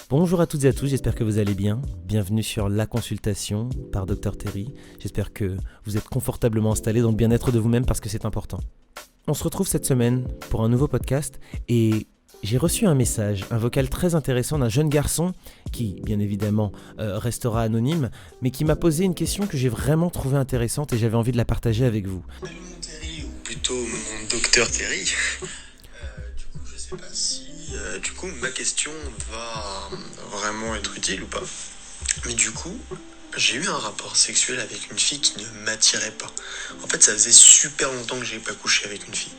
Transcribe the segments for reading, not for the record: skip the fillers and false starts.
Bonjour à toutes et à tous, j'espère que vous allez bien. Bienvenue sur La Consultation par Dr Terry. J'espère que vous êtes confortablement installés dans le bien-être de vous-même parce que c'est important. On se retrouve cette semaine pour un nouveau podcast et j'ai reçu un message, un vocal très intéressant d'un jeune garçon qui, bien évidemment, restera anonyme, mais qui m'a posé une question que j'ai vraiment trouvée intéressante et j'avais envie de la partager avec vous. Salut mon Terry, ou plutôt mon docteur Terry. Je sais pas si ma question va vraiment être utile ou pas. Mais du coup, j'ai eu un rapport sexuel avec une fille qui ne m'attirait pas. En fait, ça faisait super longtemps que j'ai pas couché avec une fille.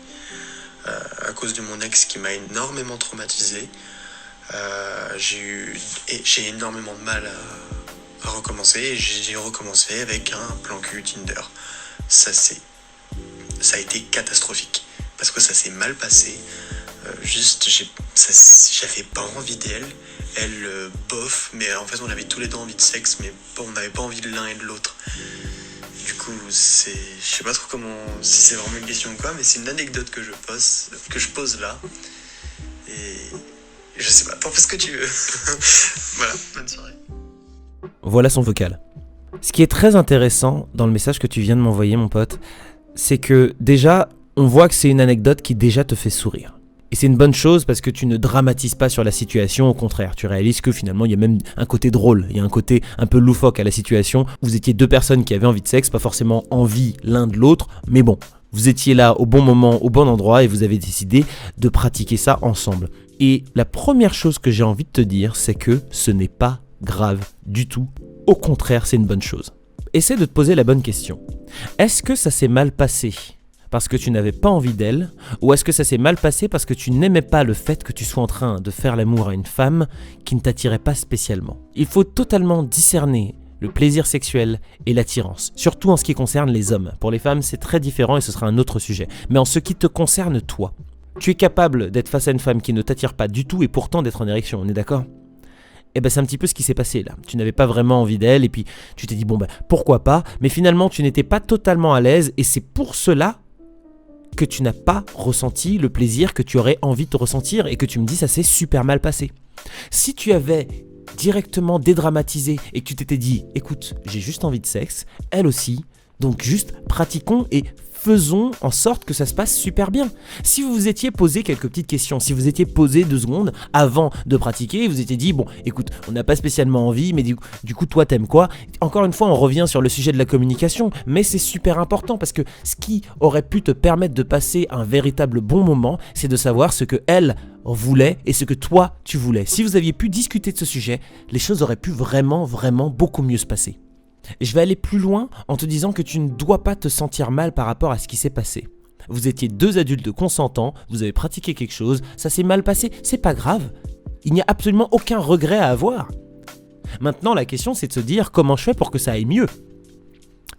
À cause de mon ex qui m'a énormément traumatisé. J'ai énormément de mal à recommencer. Et j'ai recommencé avec un plan cul Tinder. Ça a été catastrophique. Parce que ça s'est mal passé. J'avais pas envie d'elle. Elle, bof, mais en fait on avait tous les deux envie de sexe, mais on n'avait pas envie de l'un et de l'autre. Du coup, je sais pas trop si c'est vraiment une question ou quoi, mais c'est une anecdote que je pose là. Et je sais pas, t'en fais ce que tu veux. Voilà, bonne soirée. Voilà son vocal. Ce qui est très intéressant dans le message que tu viens de m'envoyer, mon pote, c'est que déjà, on voit que c'est une anecdote qui déjà te fait sourire. Et c'est une bonne chose parce que tu ne dramatises pas sur la situation, au contraire, tu réalises que finalement il y a même un côté drôle, il y a un côté un peu loufoque à la situation. Vous étiez deux personnes qui avaient envie de sexe, pas forcément envie l'un de l'autre, mais bon, vous étiez là au bon moment, au bon endroit et vous avez décidé de pratiquer ça ensemble. Et la première chose que j'ai envie de te dire, c'est que ce n'est pas grave du tout, au contraire c'est une bonne chose. Essaie de te poser la bonne question. Est-ce que ça s'est mal passé parce que tu n'avais pas envie d'elle, ou est-ce que ça s'est mal passé parce que tu n'aimais pas le fait que tu sois en train de faire l'amour à une femme qui ne t'attirait pas spécialement? Il faut totalement discerner le plaisir sexuel et l'attirance, surtout en ce qui concerne les hommes. Pour les femmes, c'est très différent et ce sera un autre sujet. Mais en ce qui te concerne toi, tu es capable d'être face à une femme qui ne t'attire pas du tout et pourtant d'être en érection, on est d'accord ? Eh ben c'est un petit peu ce qui s'est passé là. Tu n'avais pas vraiment envie d'elle et puis tu t'es dit pourquoi pas, mais finalement tu n'étais pas totalement à l'aise et c'est pour cela que tu n'as pas ressenti le plaisir que tu aurais envie de te ressentir et que tu me dis ça s'est super mal passé. Si tu avais directement dédramatisé et que tu t'étais dit écoute, j'ai juste envie de sexe, elle aussi, donc juste pratiquons et faisons en sorte que ça se passe super bien. Si vous vous étiez posé quelques petites questions, si vous étiez posé 2 secondes avant de pratiquer, vous étiez dit écoute, on n'a pas spécialement envie, mais du coup toi t'aimes quoi? Encore une fois, on revient sur le sujet de la communication, mais c'est super important parce que ce qui aurait pu te permettre de passer un véritable bon moment, c'est de savoir ce que elle voulait et ce que toi tu voulais. Si vous aviez pu discuter de ce sujet, les choses auraient pu vraiment beaucoup mieux se passer. Et je vais aller plus loin en te disant que tu ne dois pas te sentir mal par rapport à ce qui s'est passé. Vous étiez 2 adultes consentants, vous avez pratiqué quelque chose, ça s'est mal passé, c'est pas grave. Il n'y a absolument aucun regret à avoir. Maintenant, la question c'est de se dire comment je fais pour que ça aille mieux.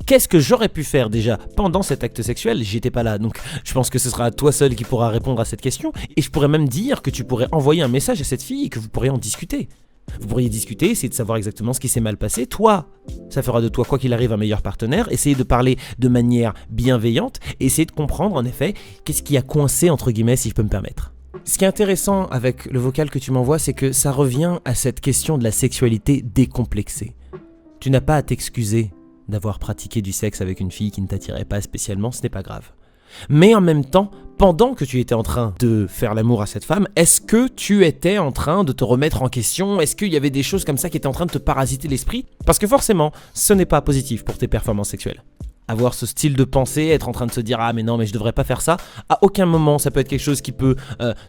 Qu'est-ce que j'aurais pu faire déjà pendant cet acte sexuel? J'étais pas là, donc je pense que ce sera toi seul qui pourra répondre à cette question. Et je pourrais même dire que tu pourrais envoyer un message à cette fille et que vous pourriez en discuter. Vous pourriez discuter, essayer de savoir exactement ce qui s'est mal passé. Toi, ça fera de toi, quoi qu'il arrive, un meilleur partenaire. Essayez de parler de manière bienveillante. Essayez de comprendre, en effet, qu'est-ce qui a coincé, entre guillemets, si je peux me permettre. Ce qui est intéressant avec le vocal que tu m'envoies, c'est que ça revient à cette question de la sexualité décomplexée. Tu n'as pas à t'excuser d'avoir pratiqué du sexe avec une fille qui ne t'attirait pas spécialement, ce n'est pas grave. Mais en même temps, pendant que tu étais en train de faire l'amour à cette femme, est-ce que tu étais en train de te remettre en question? Est-ce qu'il y avait des choses comme ça qui étaient en train de te parasiter l'esprit? Parce que forcément, ce n'est pas positif pour tes performances sexuelles. Avoir ce style de pensée, être en train de se dire « Ah mais non, mais je devrais pas faire ça », à aucun moment ça peut être quelque chose qui peut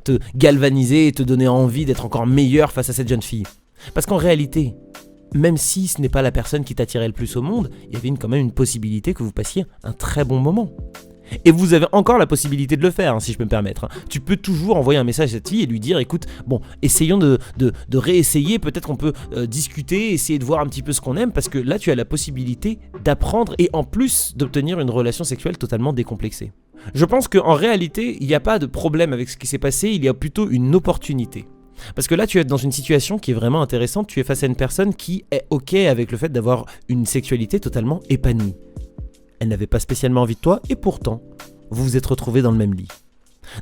te galvaniser et te donner envie d'être encore meilleur face à cette jeune fille. Parce qu'en réalité, même si ce n'est pas la personne qui t'attirait le plus au monde, il y avait quand même une possibilité que vous passiez un très bon moment. Et vous avez encore la possibilité de le faire, si je peux me permettre. Tu peux toujours envoyer un message à cette fille et lui dire écoute, essayons de réessayer, peut-être qu'on peut discuter, essayer de voir un petit peu ce qu'on aime, parce que là tu as la possibilité d'apprendre et en plus d'obtenir une relation sexuelle totalement décomplexée. Je pense qu'en réalité, il n'y a pas de problème avec ce qui s'est passé, il y a plutôt une opportunité. Parce que là, tu es dans une situation qui est vraiment intéressante, tu es face à une personne qui est OK avec le fait d'avoir une sexualité totalement épanouie. Elle n'avait pas spécialement envie de toi et pourtant, vous vous êtes retrouvés dans le même lit.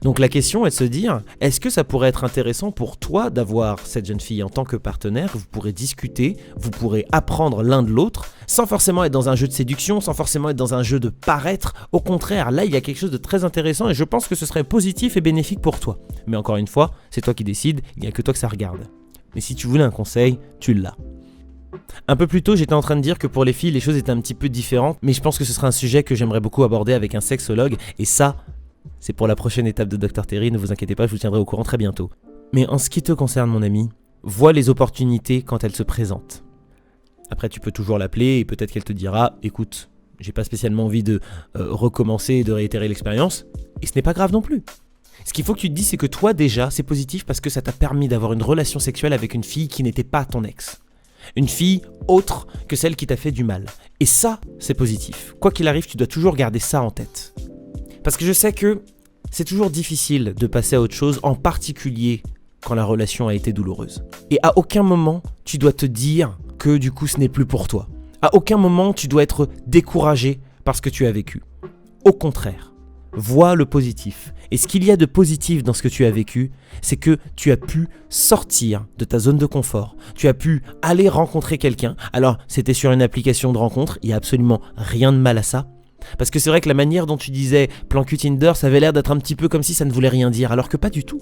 Donc la question est de se dire, est-ce que ça pourrait être intéressant pour toi d'avoir cette jeune fille en tant que partenaire? Vous pourrez discuter, vous pourrez apprendre l'un de l'autre, sans forcément être dans un jeu de séduction, sans forcément être dans un jeu de paraître. Au contraire, là il y a quelque chose de très intéressant et je pense que ce serait positif et bénéfique pour toi. Mais encore une fois, c'est toi qui décides, il n'y a que toi que ça regarde. Mais si tu voulais un conseil, tu l'as. Un peu plus tôt, j'étais en train de dire que pour les filles, les choses étaient un petit peu différentes, mais je pense que ce sera un sujet que j'aimerais beaucoup aborder avec un sexologue, et ça, c'est pour la prochaine étape de Dr Terry, ne vous inquiétez pas, je vous tiendrai au courant très bientôt. Mais en ce qui te concerne, mon ami, vois les opportunités quand elles se présentent. Après, tu peux toujours l'appeler et peut-être qu'elle te dira « Écoute, j'ai pas spécialement envie de recommencer et de réitérer l'expérience. » Et ce n'est pas grave non plus. Ce qu'il faut que tu te dises, c'est que toi déjà, c'est positif parce que ça t'a permis d'avoir une relation sexuelle avec une fille qui n'était pas ton ex. Une fille autre que celle qui t'a fait du mal. Et ça, c'est positif. Quoi qu'il arrive, tu dois toujours garder ça en tête. Parce que je sais que c'est toujours difficile de passer à autre chose, en particulier quand la relation a été douloureuse. Et à aucun moment, tu dois te dire que du coup, ce n'est plus pour toi. À aucun moment, tu dois être découragé par ce que tu as vécu. Au contraire, vois le positif. Et ce qu'il y a de positif dans ce que tu as vécu, c'est que tu as pu sortir de ta zone de confort. Tu as pu aller rencontrer quelqu'un. Alors, c'était sur une application de rencontre, il n'y a absolument rien de mal à ça. Parce que c'est vrai que la manière dont tu disais plan cul Tinder, ça avait l'air d'être un petit peu comme si ça ne voulait rien dire, alors que pas du tout.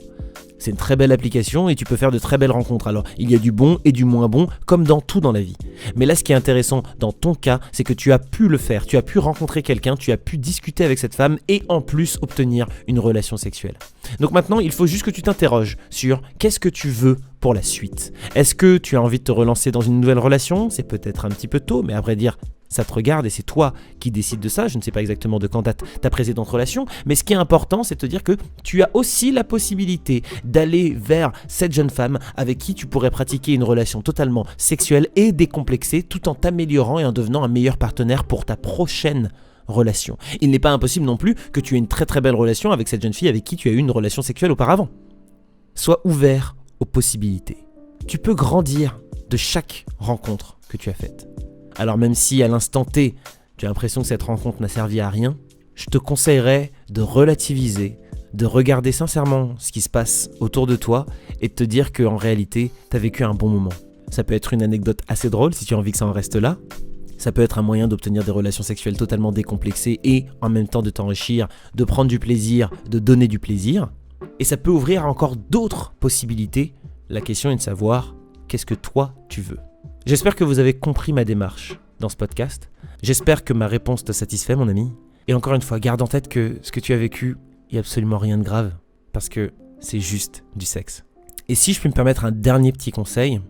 C'est une très belle application et tu peux faire de très belles rencontres. Alors, il y a du bon et du moins bon, comme dans tout dans la vie. Mais là, ce qui est intéressant dans ton cas, c'est que tu as pu le faire. Tu as pu rencontrer quelqu'un, tu as pu discuter avec cette femme et en plus obtenir une relation sexuelle. Donc maintenant, il faut juste que tu t'interroges sur qu'est-ce que tu veux pour la suite. Est-ce que tu as envie de te relancer dans une nouvelle relation? C'est peut-être un petit peu tôt, mais à vrai dire, ça te regarde et c'est toi qui décides de ça. Je ne sais pas exactement de quand date ta précédente relation, mais ce qui est important, c'est de te dire que tu as aussi la possibilité d'aller vers cette jeune femme avec qui tu pourrais pratiquer une relation totalement sexuelle et décomplexée tout en t'améliorant et en devenant un meilleur partenaire pour ta prochaine relation. Il n'est pas impossible non plus que tu aies une très très belle relation avec cette jeune fille avec qui tu as eu une relation sexuelle auparavant. Sois ouvert aux possibilités. Tu peux grandir de chaque rencontre que tu as faite. Alors même si à l'instant T, tu as l'impression que cette rencontre n'a servi à rien, je te conseillerais de relativiser, de regarder sincèrement ce qui se passe autour de toi et de te dire qu'en réalité, tu as vécu un bon moment. Ça peut être une anecdote assez drôle si tu as envie que ça en reste là. Ça peut être un moyen d'obtenir des relations sexuelles totalement décomplexées et en même temps de t'enrichir, de prendre du plaisir, de donner du plaisir. Et ça peut ouvrir à encore d'autres possibilités. La question est de savoir qu'est-ce que toi tu veux. J'espère que vous avez compris ma démarche dans ce podcast. J'espère que ma réponse te satisfait, mon ami. Et encore une fois, garde en tête que ce que tu as vécu, il n'y a absolument rien de grave. Parce que c'est juste du sexe. Et si je puis me permettre un dernier petit conseil,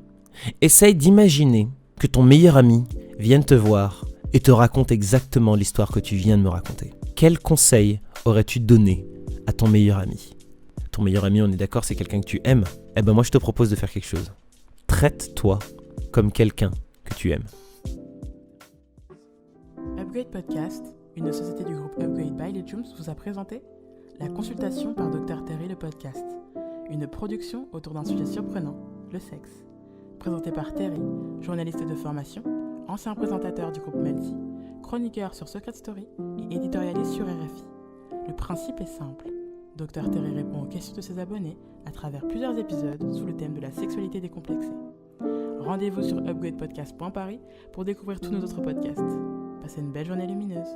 essaye d'imaginer que ton meilleur ami vienne te voir et te raconte exactement l'histoire que tu viens de me raconter. Quel conseil aurais-tu donné à ton meilleur ami? Ton meilleur ami, on est d'accord, c'est quelqu'un que tu aimes. Eh ben moi, je te propose de faire quelque chose. Traite-toi comme quelqu'un que tu aimes. Upgrade Podcast, une société du groupe Upgrade by Legiums, vous a présenté la consultation par Dr Terry le podcast, une production autour d'un sujet surprenant, le sexe. Présenté par Terry, journaliste de formation, ancien présentateur du groupe Melty, chroniqueur sur Secret Story et éditorialiste sur RFI. Le principe est simple. Dr Terry répond aux questions de ses abonnés à travers plusieurs épisodes sous le thème de la sexualité décomplexée. Rendez-vous sur upgradepodcast.paris pour découvrir tous nos autres podcasts. Passez une belle journée lumineuse.